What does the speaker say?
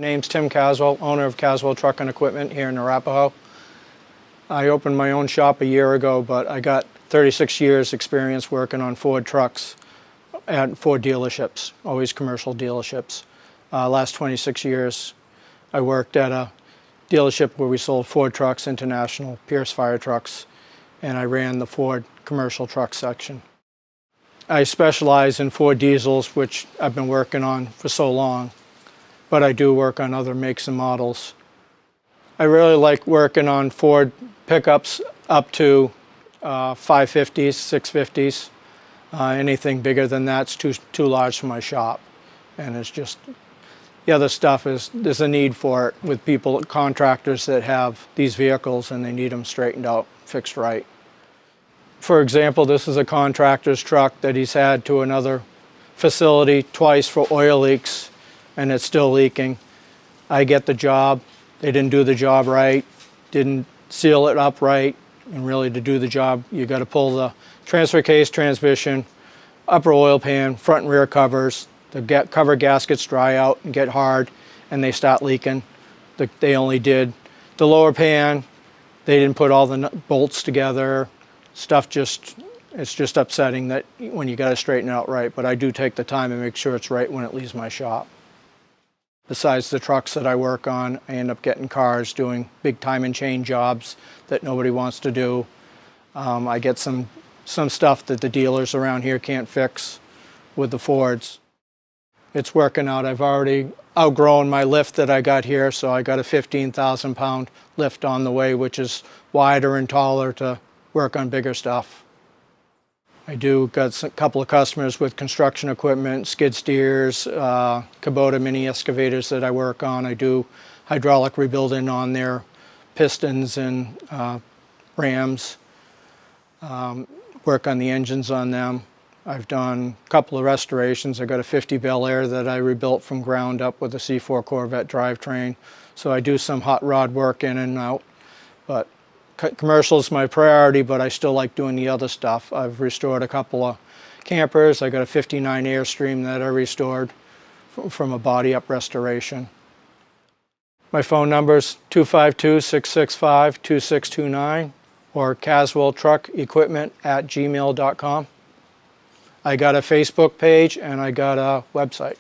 My name's Tim Caswell, owner of Caswell Truck and Equipment here in Arapahoe. I opened my own shop a year ago, but I got 36 years experience working on Ford trucks at Ford dealerships, always commercial dealerships. Last 26 years I worked at a dealership where we sold Ford Trucks International, Pierce fire trucks, and I ran the Ford commercial truck section. I specialize in Ford diesels, which I've been working on for so long, but I do work on other makes and models. I really like working on Ford pickups up to 550s, 650s. Anything bigger than that's too large for my shop. And it's just, the other stuff is, there's a need for it with people, contractors that have these vehicles and they need them straightened out, fixed right. For example, this is a contractor's truck that he's had to another facility twice for oil leaks, and it's still leaking. I get the job. They didn't do the job right, didn't seal it up right, and really to do the job, you got to pull the transfer case, transmission, upper oil pan, front and rear covers. The cover gaskets dry out and get hard, and they start leaking. They only did the lower pan. They didn't put all the bolts together. Stuff it's just upsetting that when you got to straighten it out right, but I do take the time and make sure it's right when it leaves my shop. Besides the trucks that I work on, I end up getting cars, doing big time and chain jobs that nobody wants to do. I get some stuff that the dealers around here can't fix with the Fords. It's working out. I've already outgrown my lift that I got here, so I got a 15,000 pound lift on the way, which is wider and taller to work on bigger stuff. I got a couple of customers with construction equipment, skid steers, Kubota mini excavators that I work on. I do hydraulic rebuilding on their pistons and rams, work on the engines on them. I've done a couple of restorations. I got a 50 Bel Air that I rebuilt from ground up with a C4 Corvette drivetrain. So I do some hot rod work in and out, but commercial is my priority, but I still like doing the other stuff. I've restored a couple of campers. I got a 59 Airstream that I restored from a body up restoration. My phone number is 252-665-2629 or caswelltruckequipment@gmail.com. I got a Facebook page and I got a website.